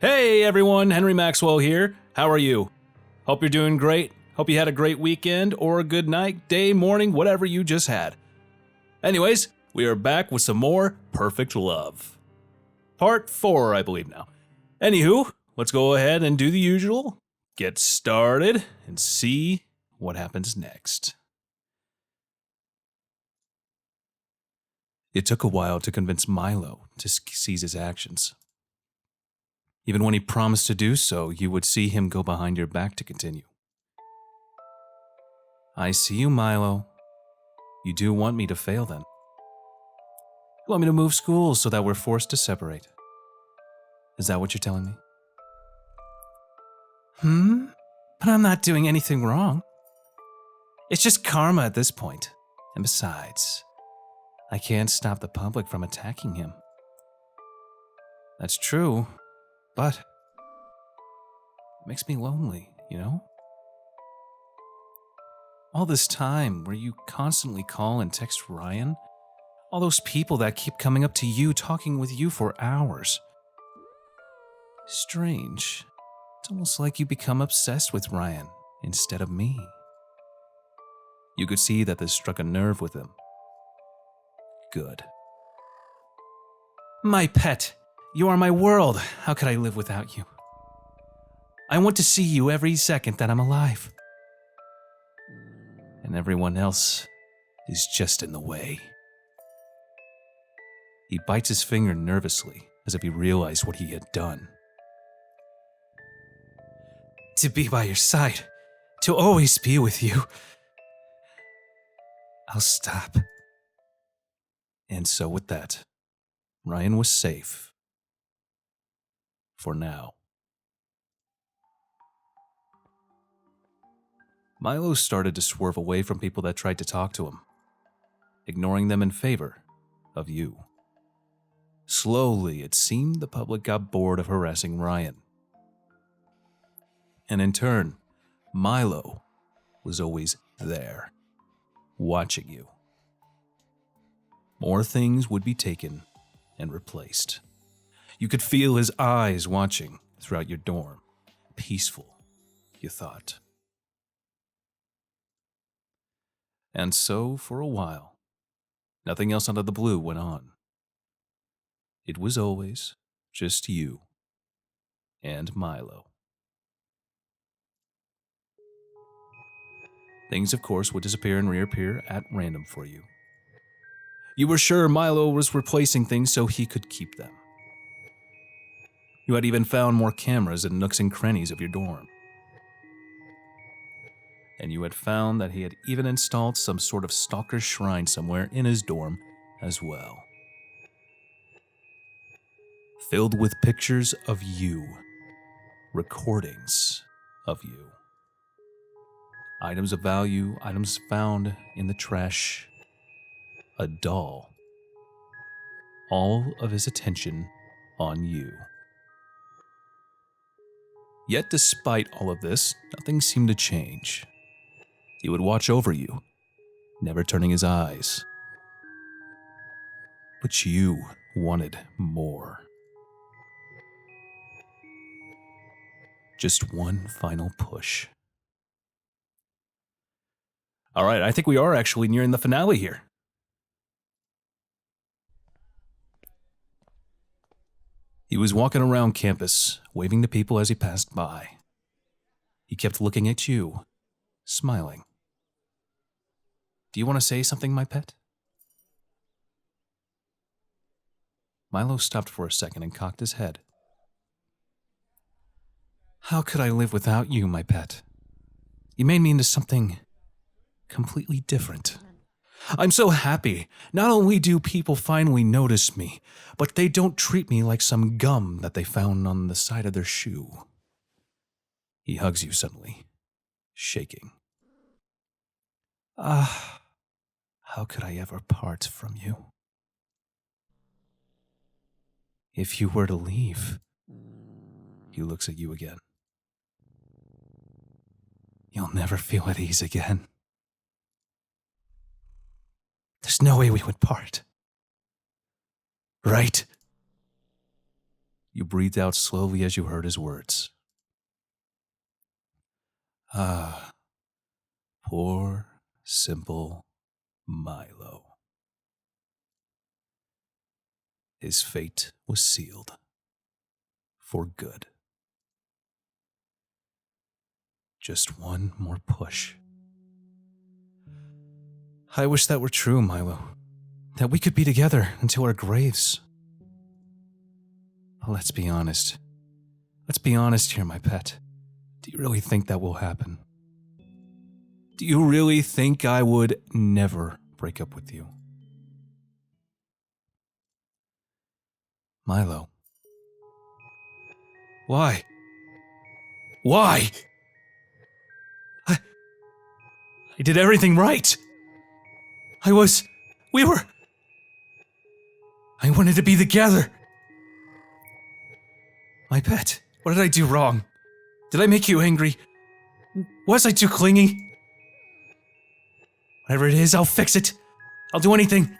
Hey everyone, Henry Maxwell here. How are you? Hope you're doing great. Hope you had a great weekend or a good night, day, morning, whatever you just had. Anyways, we are back with some more Perfect Love. Part 4, I believe now. Anywho, let's go ahead and do the usual. Get started and see what happens next. It took a while to convince Milo to cease his actions. Even when he promised to do so, you would see him go behind your back to continue. I see you, Milo. You do want me to fail then. You want me to move schools so that we're forced to separate. Is that what you're telling me? But I'm not doing anything wrong. It's just karma at this point. And besides, I can't stop the public from attacking him. That's true, but it makes me lonely, you know? All this time where you constantly call and text Ryan, all those people that keep coming up to you, talking with you for hours. Strange. It's almost like you become obsessed with Ryan instead of me. You could see that this struck a nerve with him. Good. My pet, you are my world. How could I live without you? I want to see you every second that I'm alive. And everyone else is just in the way. He bites his finger nervously, as if he realized what he had done. To be by your side, to always be with you. I'll stop. And so with that, Ryan was safe. For now. Milo started to swerve away from people that tried to talk to him, ignoring them in favor of you. Slowly, it seemed the public got bored of harassing Ryan. And in turn, Milo was always there, watching you. More things would be taken and replaced. You could feel his eyes watching throughout your dorm. Peaceful, you thought. And so, for a while, nothing else out of the blue went on. It was always just you and Milo. Things, of course, would disappear and reappear at random for you. You were sure Milo was replacing things so he could keep them. You had even found more cameras in nooks and crannies of your dorm. And you had found that he had even installed some sort of stalker shrine somewhere in his dorm as well. Filled with pictures of you, recordings of you. Items of value, items found in the trash, a doll. All of his attention on you. Yet despite all of this, nothing seemed to change. He would watch over you, never turning his eyes. But you wanted more. Just one final push. All right, I think we are actually nearing the finale here. He was walking around campus, waving to people as he passed by. He kept looking at you, smiling. Do you want to say something, my pet? Milo stopped for a second and cocked his head. How could I live without you, my pet? You made me into something completely different. I'm so happy. Not only do people finally notice me, but they don't treat me like some gum that they found on the side of their shoe. He hugs you suddenly, shaking. How could I ever part from you? If you were to leave, he looks at you again. You'll never feel at ease again. There's no way we would part. Right? You breathed out slowly as you heard his words. Ah, poor, simple Milo. His fate was sealed. For good. Just one more push. I wish that were true, Milo. That we could be together until our graves. But let's be honest. Let's be honest here, my pet. Do you really think that will happen? Do you really think I would never break up with you? Milo. Why? Why? I did everything right. I wanted to be together. My pet, what did I do wrong? Did I make you angry? Was I too clingy? Whatever it is, I'll fix it. I'll do anything.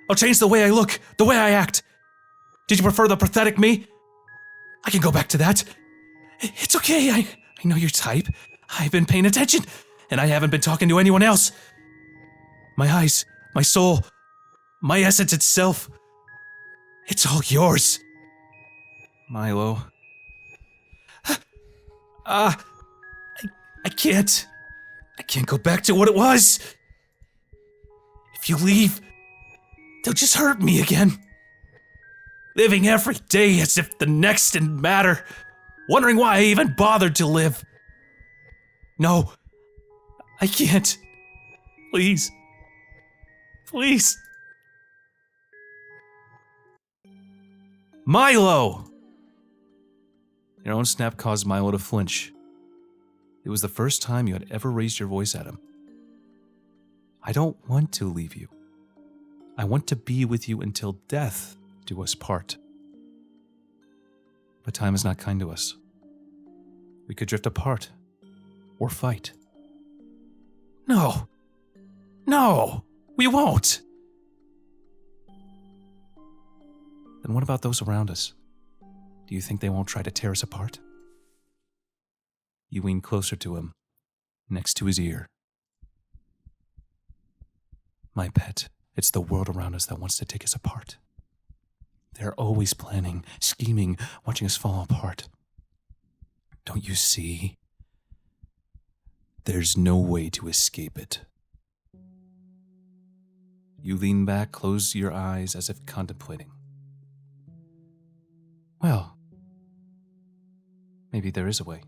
I'll change the way I look, the way I act. Did you prefer the pathetic me? I can go back to that. It's okay, I know your type. I've been paying attention, and I haven't been talking to anyone else. My eyes, my soul, my essence itself. It's all yours. Milo. I can't. I can't go back to what it was. If you leave, they'll just hurt me again. Living every day as if the next didn't matter. Wondering why I even bothered to live. No, I can't. Please. Please. Milo! Your own snap caused Milo to flinch. It was the first time you had ever raised your voice at him. I don't want to leave you. I want to be with you until death do us part. But time is not kind to us. We could drift apart. Or fight. No. No! We won't! Then what about those around us? Do you think they won't try to tear us apart? You lean closer to him, next to his ear. My pet, it's the world around us that wants to take us apart. They're always planning, scheming, watching us fall apart. Don't you see? There's no way to escape it. You lean back, close your eyes as if contemplating. Well, maybe there is a way.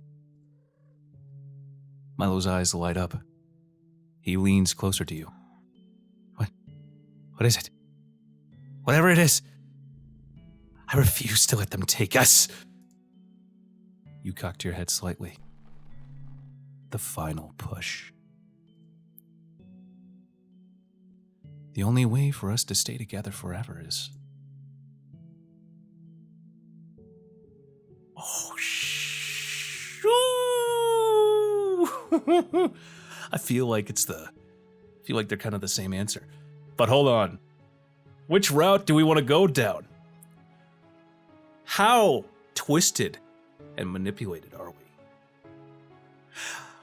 Milo's eyes light up. He leans closer to you. What is it? Whatever it is, I refuse to let them take us. You cocked your head slightly. The final push. The only way for us to stay together forever is... Oh, shoo! I feel like they're kind of the same answer. But hold on. Which route do we want to go down? How twisted and manipulated are we?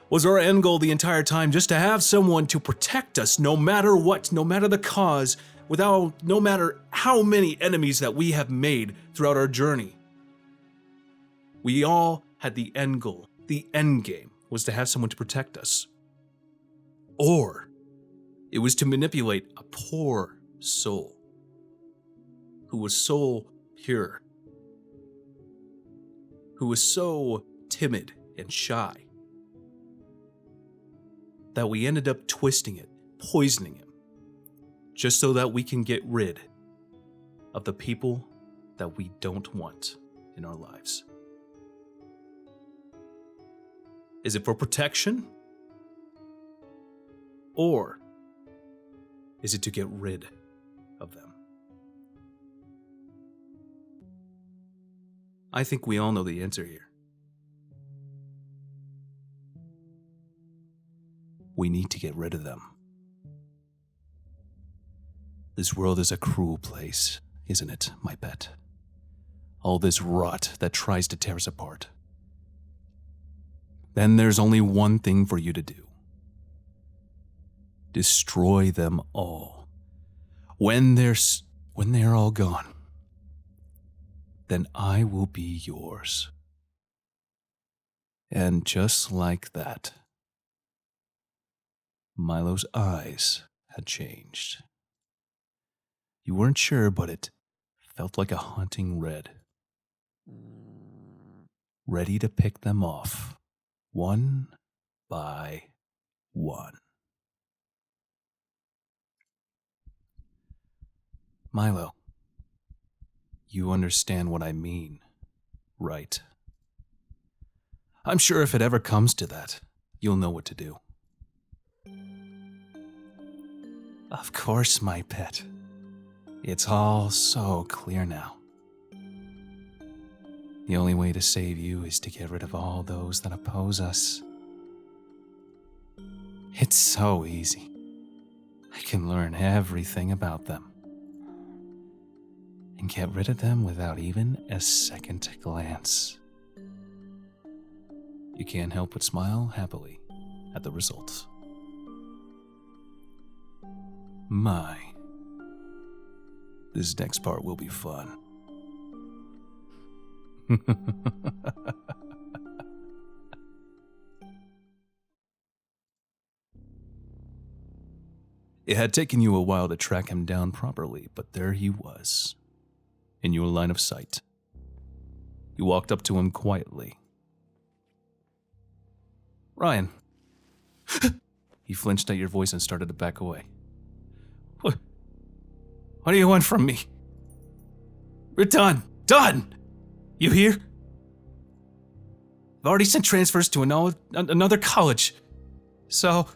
Was our end goal the entire time just to have someone to protect us no matter what, no matter the cause, no matter how many enemies that we have made throughout our journey? We all had the end goal. The end game was to have someone to protect us. Or it was to manipulate a poor soul who was so pure, who was so timid and shy, that we ended up twisting it, poisoning him, just so that we can get rid of the people that we don't want in our lives. Is it for protection? Or is it to get rid of them? I think we all know the answer here. We need to get rid of them. This world is a cruel place, isn't it, my pet? All this rot that tries to tear us apart. Then there's only one thing for you to do. Destroy them all. When they're all gone, then I will be yours. And just like that, Milo's eyes had changed. You weren't sure, but it felt like a haunting red. Ready to pick them off, one by one. Milo, you understand what I mean, right? I'm sure if it ever comes to that, you'll know what to do. Of course, my pet. It's all so clear now. The only way to save you is to get rid of all those that oppose us. It's so easy. I can learn everything about them and get rid of them without even a second glance. You can't help but smile happily at the results. My, this next part will be fun. It had taken you a while to track him down properly, but there he was, in your line of sight. You walked up to him quietly. Ryan. He flinched at your voice and started to back away. What do you want from me? We're done. Done! You hear? I've already sent transfers to another college. So...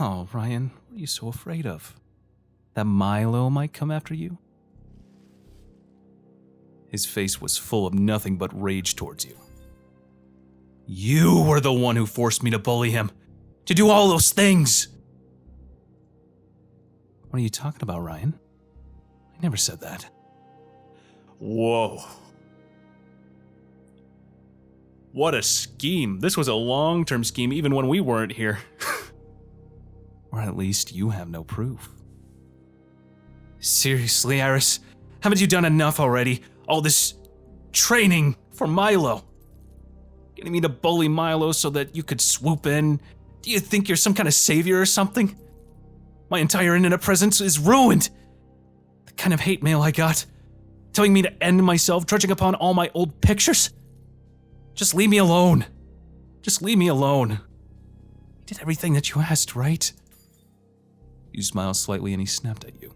Oh, Ryan, what are you so afraid of? That Milo might come after you? His face was full of nothing but rage towards you. You were the one who forced me to bully him, to do all those things. What are you talking about, Ryan? I never said that. Whoa. What a scheme. This was a long-term scheme even when we weren't here. Or at least you have no proof. Seriously, Iris? Haven't you done enough already? All this training for Milo? Getting me to bully Milo so that you could swoop in? Do you think you're some kind of savior or something? My entire internet presence is ruined. The kind of hate mail I got, telling me to end myself, trudging upon all my old pictures. Just leave me alone. Just leave me alone. You did everything that you asked, right? You smiled slightly and he snapped at you.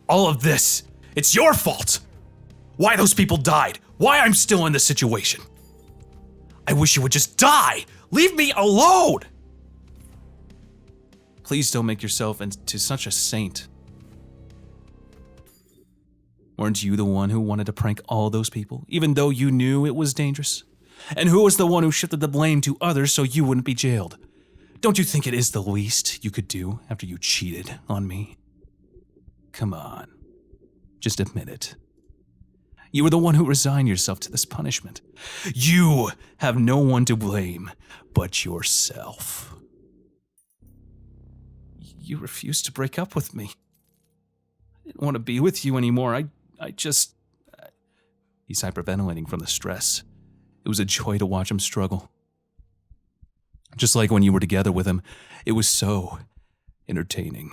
All of this, it's your fault. Why those people died. Why I'm still in this situation. I wish you would just die. Leave me alone. Please don't make yourself into such a saint. Weren't you the one who wanted to prank all those people, even though you knew it was dangerous? And who was the one who shifted the blame to others so you wouldn't be jailed? Don't you think it is the least you could do after you cheated on me? Come on, just admit it. You were the one who resigned yourself to this punishment. You have no one to blame but yourself. You refused to break up with me. I didn't want to be with you anymore. I just... He's hyperventilating from the stress. It was a joy to watch him struggle. Just like when you were together with him, it was so entertaining.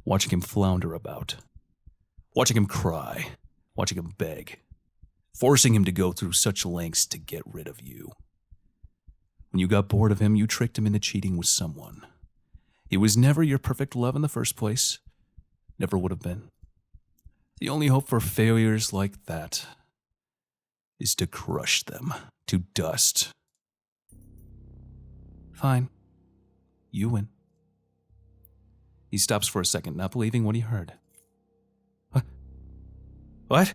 Watching him flounder about. Watching him cry. Watching him beg. Forcing him to go through such lengths to get rid of you. When you got bored of him, you tricked him into cheating with someone. He was never your perfect love in the first place. Never would have been. The only hope for failures like that is to crush them to dust. Fine. You win. He stops for a second, not believing what he heard. What?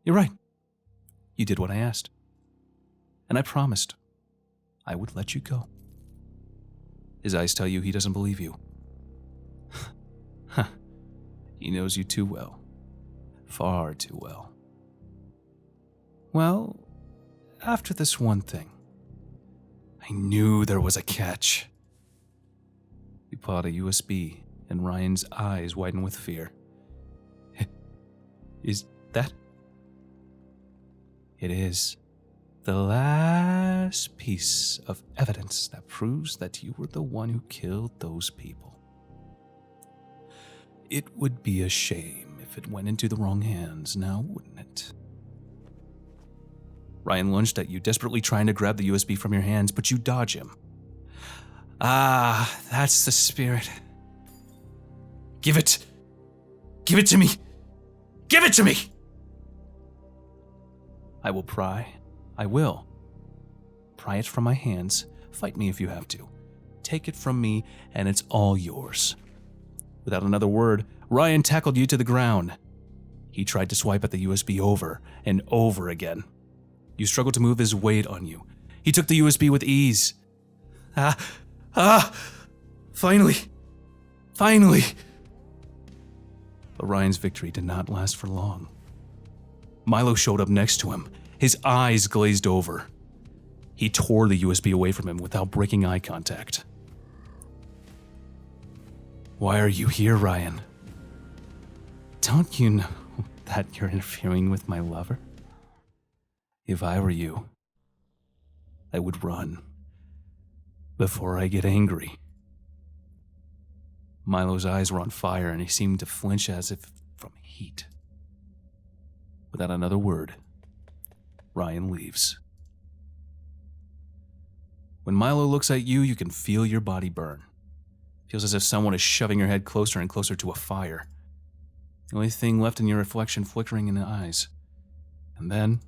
You're right. You did what I asked. And I promised I would let you go. His eyes tell you he doesn't believe you. He knows you too well. Far too well. Well, after this one thing, I knew there was a catch. He pulled out a USB, and Ryan's eyes widened with fear. Is that? It is the last piece of evidence that proves that you were the one who killed those people. It would be a shame if it went into the wrong hands now, wouldn't it? Ryan lunged at you, desperately trying to grab the USB from your hands, but you dodge him. Ah, that's the spirit. Give it! Give it to me! Give it to me! I will pry. I will. Pry it from my hands. Fight me if you have to. Take it from me, and it's all yours. Without another word, Ryan tackled you to the ground. He tried to swipe at the USB over and over again. You struggled to move his weight on you. He took the USB with ease. Finally. Finally. But Ryan's victory did not last for long. Milo showed up next to him, his eyes glazed over. He tore the USB away from him without breaking eye contact. Why are you here, Ryan? Don't you know that you're interfering with my lover? If I were you, I would run before I get angry. Milo's eyes were on fire and he seemed to flinch as if from heat. Without another word, Ryan leaves. When Milo looks at you, you can feel your body burn. It feels as if someone is shoving your head closer and closer to a fire. The only thing left in your reflection flickering in the eyes. And then,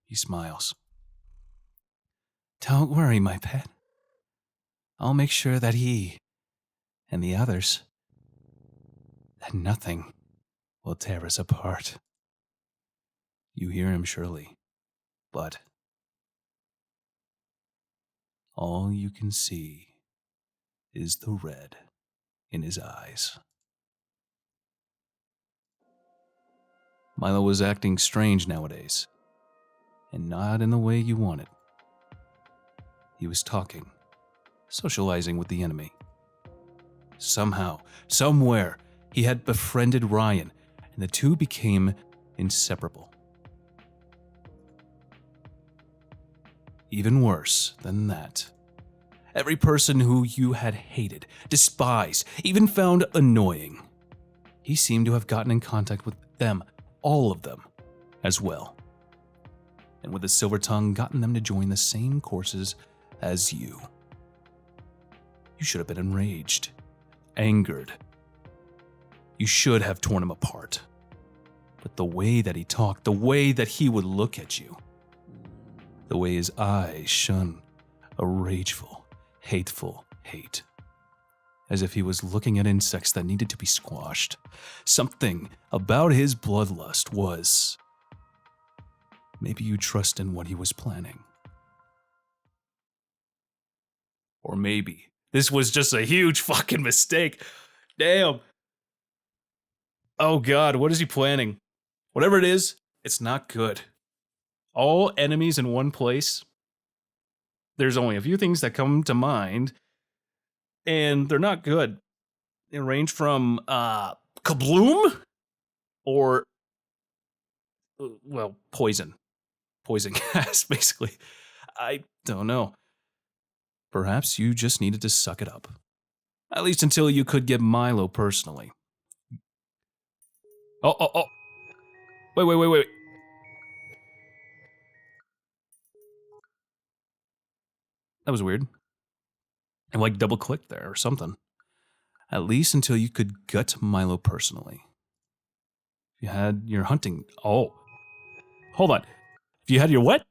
he smiles. Don't worry, my pet. I'll make sure that he and the others, that nothing will tear us apart. You hear him surely, but all you can see is the red in his eyes. Milo was acting strange nowadays, and not in the way you wanted. He was talking, socializing with the enemy. Somehow, somewhere, he had befriended Ryan, and the two became inseparable. Even worse than that, every person who you had hated, despised, even found annoying, he seemed to have gotten in contact with them, all of them, as well. And with a silver tongue, gotten them to join the same courses as you. You should have been enraged, angered. You should have torn him apart. But the way that he talked, the way that he would look at you, the way his eyes shone a rageful, hateful hate, as if he was looking at insects that needed to be squashed. Something about his bloodlust was... Maybe you trust in what he was planning. Or maybe this was just a huge fucking mistake. Damn. Oh God, what is he planning? Whatever it is, it's not good. All enemies in one place. There's only a few things that come to mind, and they're not good. They range from kabloom or well, poison gas, basically. I don't know. Perhaps you just needed to suck it up. At least until you could get Milo personally. Oh. Wait. That was weird. I double clicked there or something. At least until you could gut Milo personally. If you had your hunting... Oh. Hold on. If you had your what? If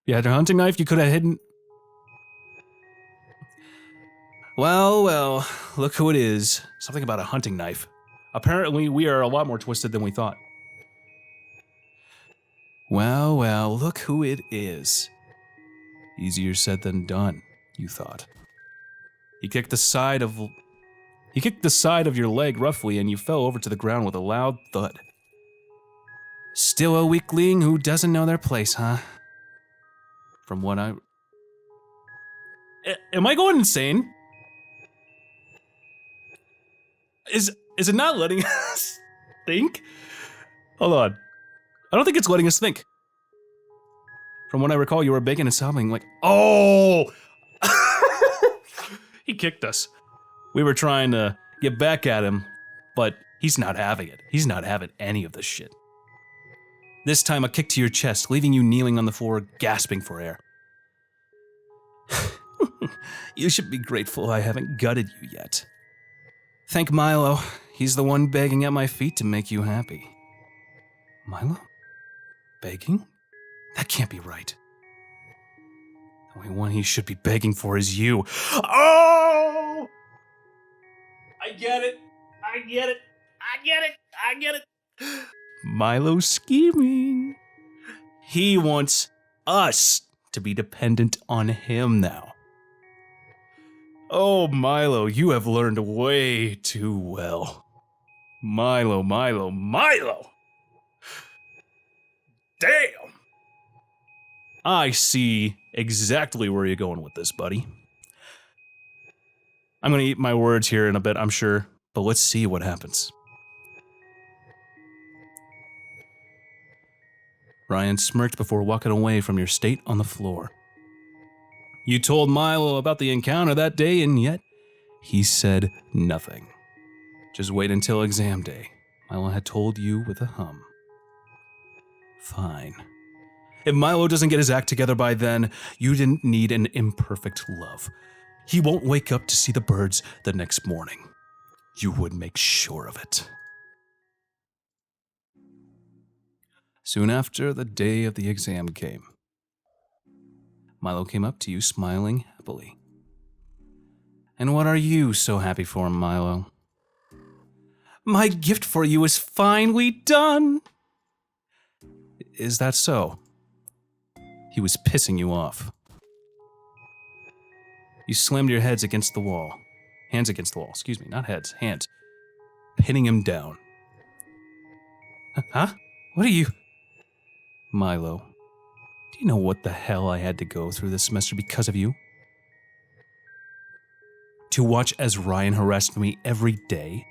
you had your hunting knife, you could have hidden... Well, look who it is. Something about a hunting knife. Apparently, we are a lot more twisted than we thought. Well, look who it is. Easier said than done, you thought. He kicked the side of your leg roughly, and you fell over to the ground with a loud thud. Still a weakling who doesn't know their place, huh? From what I... Am I going insane? Is it not letting us think? Hold on. I don't think it's letting us think. From what I recall, you were begging and sobbing like, oh! He kicked us. We were trying to get back at him, but he's not having it. He's not having any of this shit. This time, a kick to your chest, leaving you kneeling on the floor, gasping for air. You should be grateful I haven't gutted you yet. Thank Milo. He's the one begging at my feet to make you happy. Milo? Begging? That can't be right. The only one he should be begging for is you. Oh! I get it. Milo's scheming. He wants us to be dependent on him now. Oh, Milo, you have learned way too well. Milo. Damn! I see exactly where you're going with this, buddy. I'm gonna eat my words here in a bit, I'm sure, but let's see what happens. Ryan smirked before walking away from your state on the floor. You told Milo about the encounter that day, and yet he said nothing. Just wait until exam day. Milo had told you with a hum. Fine. If Milo doesn't get his act together by then, you didn't need an imperfect love. He won't wake up to see the birds the next morning. You would make sure of it. Soon after, the day of the exam came. Milo came up to you, smiling happily. And what are you so happy for, Milo? My gift for you is finally done! Is that so? He was pissing you off. You slammed your heads against the wall. Hands against the wall, excuse me, not heads, hands. Pinning him down. Huh? What are you... Milo, do you know what the hell I had to go through this semester because of you? To watch as Ryan harassed me every day?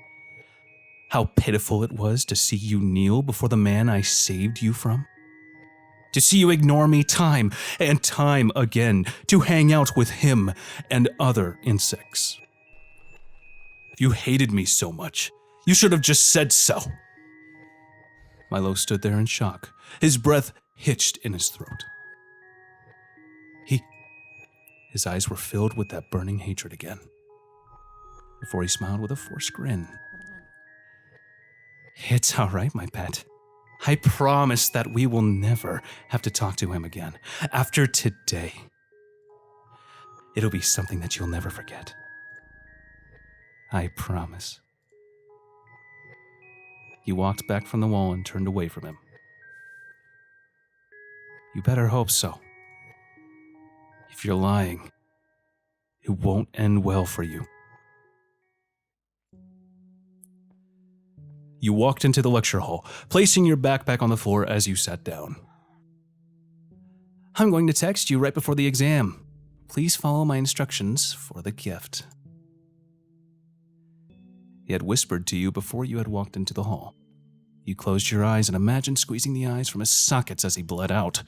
How pitiful it was to see you kneel before the man I saved you from? To see you ignore me time and time again, to hang out with him and other insects. If you hated me so much, you should have just said so. Milo stood there in shock, his breath hitched in his throat. His eyes were filled with that burning hatred again, before he smiled with a forced grin. It's all right, my pet. I promise that we will never have to talk to him again. After today, it'll be something that you'll never forget. I promise. He walked back from the wall and turned away from him. You better hope so. If you're lying, it won't end well for you. You walked into the lecture hall, placing your backpack on the floor as you sat down. I'm going to text you right before the exam. Please follow my instructions for the gift. He had whispered to you before you had walked into the hall. You closed your eyes and imagined squeezing the eyes from his sockets as he bled out.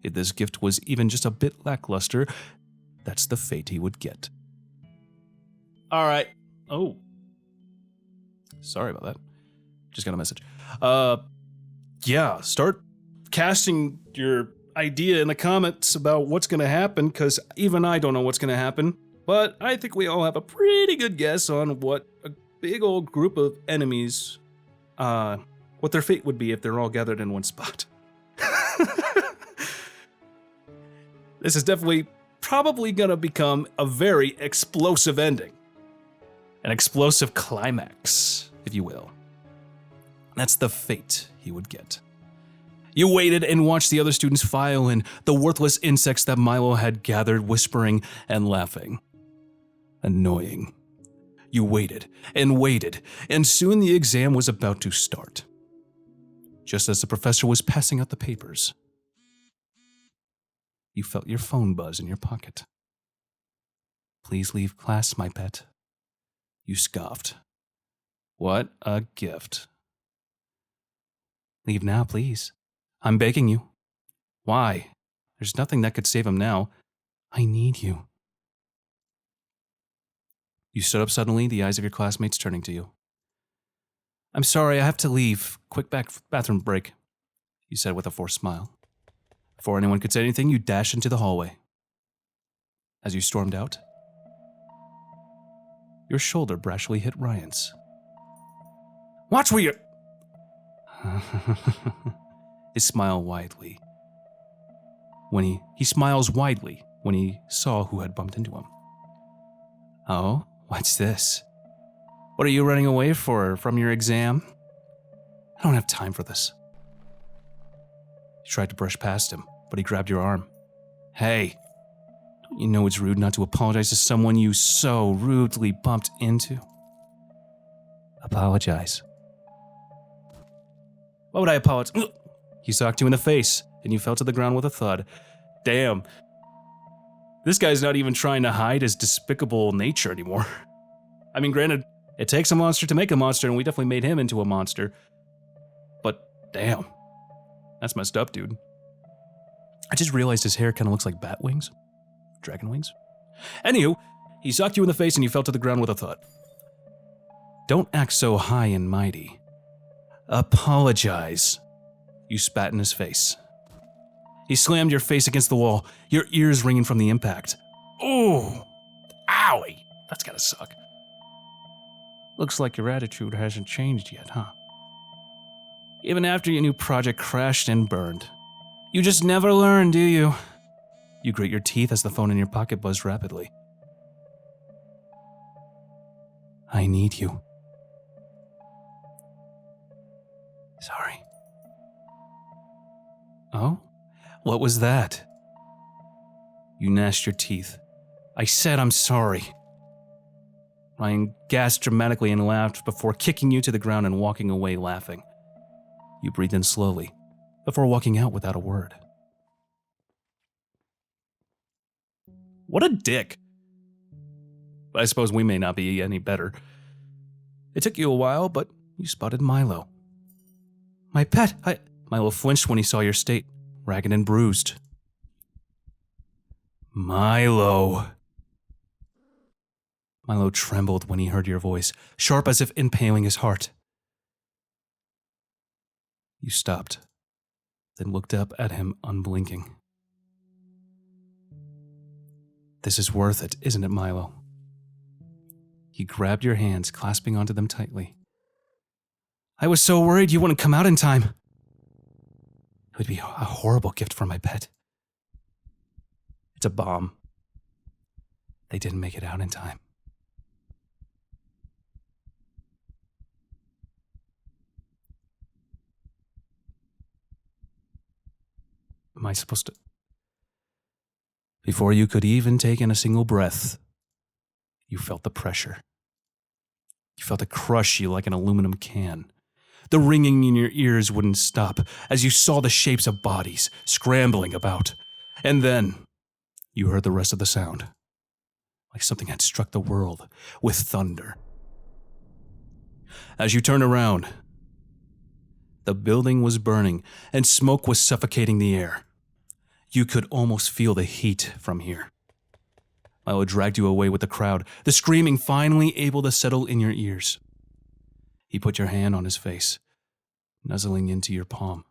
If this gift was even just a bit lackluster, that's the fate he would get. All right. Oh. Sorry about that. Just got a message. Yeah, start casting your idea in the comments about what's going to happen, because even I don't know what's going to happen. But I think we all have a pretty good guess on what a big old group of enemies, what their fate would be if they're all gathered in one spot. This is definitely probably going to become a very explosive ending. An explosive climax, if you will. That's the fate he would get. You waited and watched the other students file in, the worthless insects that Milo had gathered, whispering and laughing. Annoying. You waited, and soon the exam was about to start. Just as the professor was passing out the papers, you felt your phone buzz in your pocket. "Please leave class, my pet." You scoffed. What a gift. "Leave now, please. I'm begging you." "Why? There's nothing that could save him now." "I need you." You stood up suddenly, the eyes of your classmates turning to you. "I'm sorry, I have to leave. Quick bathroom break," you said with a forced smile. Before anyone could say anything, you dashed into the hallway. As you stormed out, your shoulder brashly hit Ryan's. "Watch where you're..." His smile widely. He smiles widely when he saw who had bumped into him. "Oh, what's this? What are you running away from your exam?" "I don't have time for this." You tried to brush past him, but he grabbed your arm. "Hey, don't you know it's rude not to apologize to someone you so rudely bumped into?" "Apologize." "Why would I apologize?" He socked you in the face, and you fell to the ground with a thud. Damn. This guy's not even trying to hide his despicable nature anymore. I mean, granted, it takes a monster to make a monster, and we definitely made him into a monster. But damn. That's messed up, dude. I just realized his hair kind of looks like bat wings. Dragon wings. Anywho, he socked you in the face and you fell to the ground with a thud. "Don't act so high and mighty." "Apologize." You spat in his face. He slammed your face against the wall, your ears ringing from the impact. Ooh! Owie! That's gotta suck. "Looks like your attitude hasn't changed yet, huh? Even after your new project crashed and burned. You just never learn, do you?" You grit your teeth as the phone in your pocket buzzed rapidly. "I need you." "Sorry." "Oh? What was that?" You gnashed your teeth. "I said I'm sorry." Ryan gasped dramatically and laughed before kicking you to the ground and walking away laughing. You breathed in slowly before walking out without a word. What a dick. But I suppose we may not be any better. It took you a while, but you spotted Milo. "My pet, Milo flinched when he saw your state, ragged and bruised. "Milo." Milo trembled when he heard your voice, sharp as if impaling his heart. You stopped, then looked up at him unblinking. "This is worth it, isn't it, Milo?" He grabbed your hands, clasping onto them tightly. "I was so worried you wouldn't come out in time. It would be a horrible gift for my pet." "It's a bomb. They didn't make it out in time." Am I supposed to... Before you could even take in a single breath, you felt the pressure. You felt it crush you like an aluminum can. The ringing in your ears wouldn't stop as you saw the shapes of bodies scrambling about. And then you heard the rest of the sound, like something had struck the world with thunder. As you turned around, the building was burning and smoke was suffocating the air. You could almost feel the heat from here. Milo dragged you away with the crowd, the screaming finally able to settle in your ears. He put your hand on his face, nuzzling into your palm.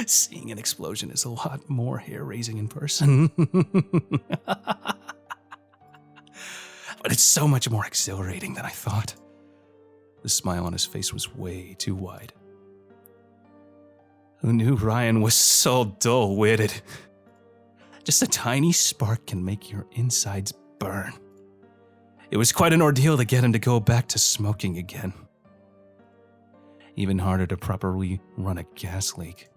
Seeing an explosion is a lot more hair-raising in person. But it's so much more exhilarating than I thought. The smile on his face was way too wide. Who knew Ryan was so dull-witted? Just a tiny spark can make your insides burn. It was quite an ordeal to get him to go back to smoking again. Even harder to properly run a gas leak.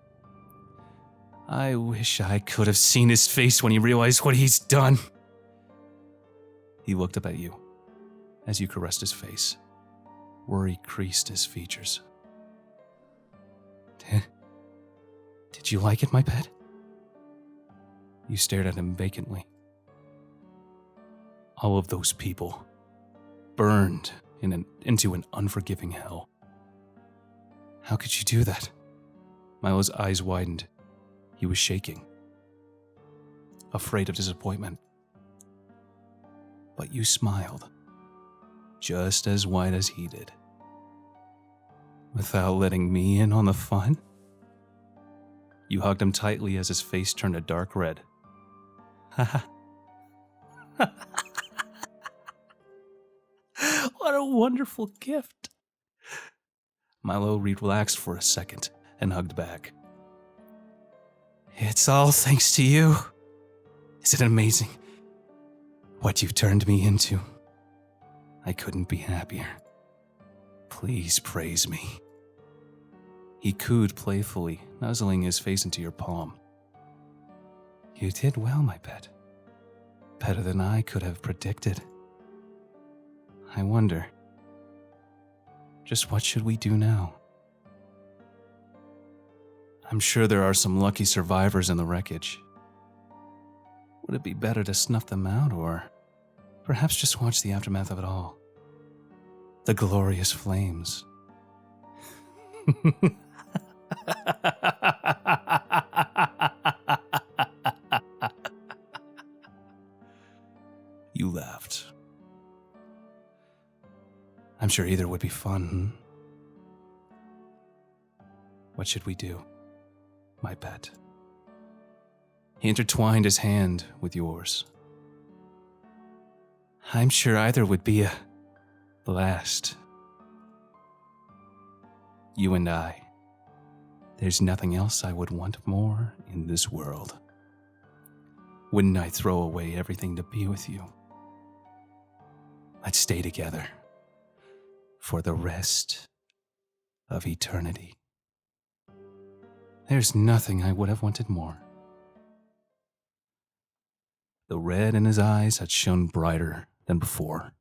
I wish I could have seen his face when he realized what he's done. He looked up at you as you caressed his face, Worry creased his features. Did you like it, my pet? You stared at him vacantly. All of those people burned into an unforgiving hell. How could you do that? Milo's eyes widened. He was shaking, afraid of disappointment. But you smiled, just as wide as he did. Without letting me in on the fun? You hugged him tightly as his face turned a dark red. Haha. What a wonderful gift. Milo relaxed for a second and hugged back. It's all thanks to you. Isn't it amazing what you've turned me into? I couldn't be happier. Please praise me. He cooed playfully, nuzzling his face into your palm. You did well, my pet. Better than I could have predicted. I wonder, just what should we do now? I'm sure there are some lucky survivors in the wreckage. Would it be better to snuff them out, or perhaps just watch the aftermath of it all? The glorious flames. You laughed. I'm sure either would be fun. What should we do, my pet? He intertwined his hand with yours. I'm sure either would be a blast. You and I. There's nothing else I would want more in this world. Wouldn't I throw away everything to be with you? Let's stay together for the rest of eternity. There's nothing I would have wanted more. The red in his eyes had shone brighter than before,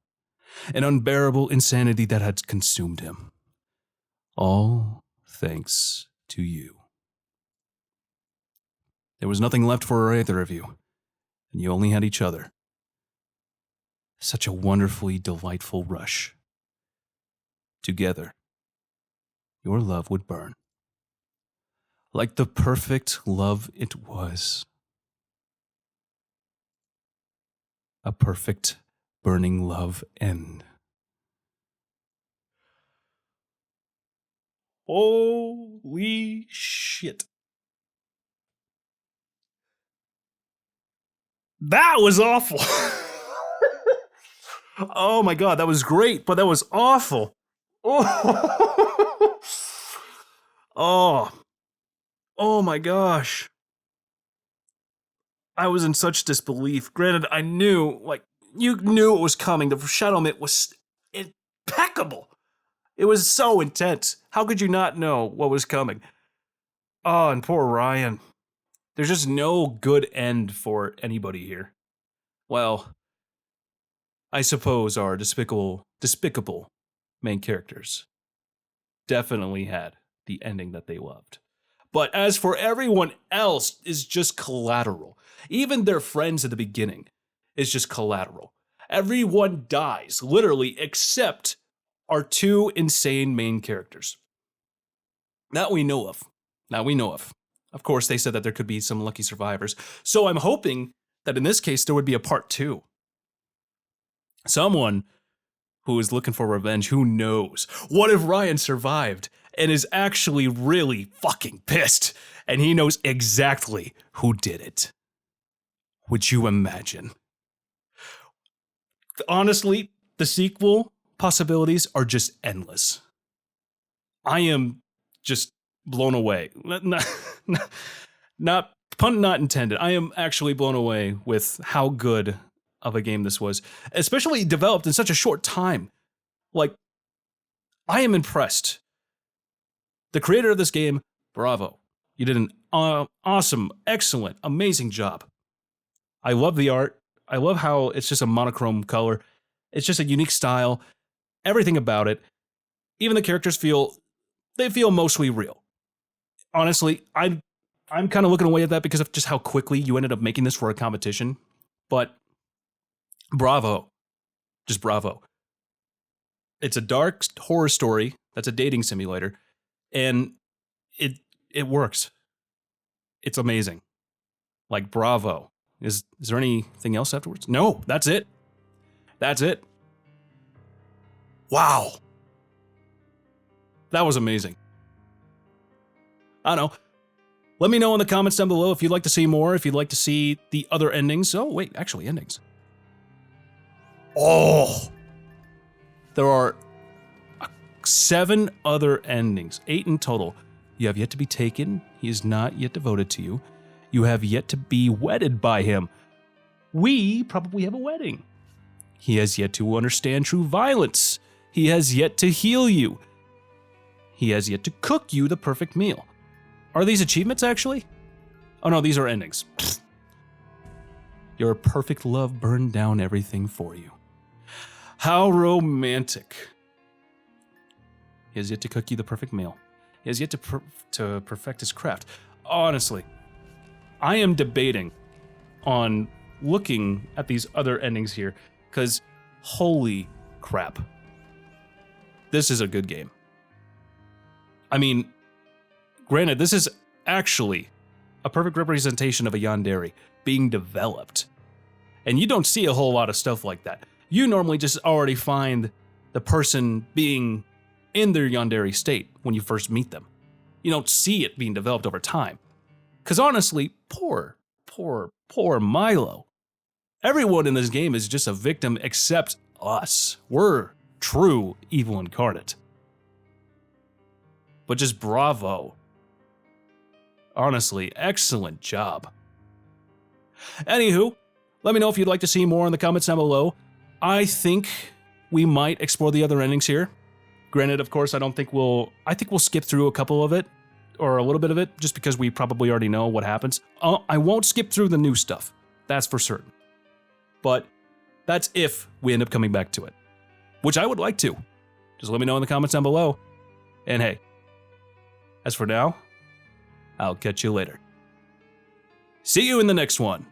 an unbearable insanity that had consumed him. All thanks to you. There was nothing left for either of you, and you only had each other. Such a wonderfully delightful rush. Together, your love would burn. Like the perfect love it was. A perfect burning love end. Holy shit. That was awful. Oh my god, that was great, but that was awful. Oh. Oh my gosh. I was in such disbelief. Granted, I knew, you knew it was coming. The foreshadowment was impeccable. It was so intense. How could you not know what was coming? Oh, and poor Ryan. There's just no good end for anybody here. Well, I suppose our despicable main characters definitely had the ending that they loved. But as for everyone else, is just collateral. Even their friends at the beginning is just collateral. Everyone dies, literally, except our two insane main characters. That we know of. Of course, they said that there could be some lucky survivors. So I'm hoping that in this case, there would be a part 2. Someone who is looking for revenge, who knows? What if Ryan survived and is actually really fucking pissed and he knows exactly who did it? Would you imagine? Honestly, the sequel possibilities are just endless. I am just blown away. Not pun not intended. I am actually blown away with how good of a game this was, especially developed in such a short time. I am impressed. The creator of this game, bravo. You did an awesome, excellent, amazing job. I love the art. I love how it's just a monochrome color. It's just a unique style. Everything about it. even the characters feel mostly real. Honestly, I'm kind of looking away at that because of just how quickly you ended up making this for a competition. But bravo. Just bravo. It's a dark horror story that's a dating simulator, and it works. It's amazing. Like, bravo. Is there anything else afterwards? No, that's it. That's it. Wow. That was amazing. I don't know. Let me know in the comments down below if you'd like to see more, if you'd like to see the other endings. Oh, wait, actually, endings. Oh! There are 7 other endings, 8 in total. You have yet to be taken. He is not yet devoted to you. You have yet to be wedded by him. We probably have a wedding. He has yet to understand true violence. He has yet to heal you. He has yet to cook you the perfect meal. Are these achievements, actually? Oh no, these are endings. Pfft. Your perfect love burned down everything for you. How romantic. He has yet to cook you the perfect meal. He has yet to perfect his craft. Honestly, I am debating on looking at these other endings here, because holy crap. This is a good game. I mean, granted, this is actually a perfect representation of a yandere being developed. And you don't see a whole lot of stuff like that. You normally just already find the person being in their yandere state when you first meet them. You don't see it being developed over time. Because honestly, poor Milo. Everyone in this game is just a victim except us. We're true evil incarnate. But just bravo. Honestly, excellent job. Anywho, let me know if you'd like to see more in the comments down below. I think we might explore the other endings here. Granted, of course, I think we'll skip through a couple of it, or a little bit of it, just because we probably already know what happens. I won't skip through the new stuff, that's for certain. But that's if we end up coming back to it, which I would like to. Just let me know in the comments down below. And hey, as for now, I'll catch you later. See you in the next one.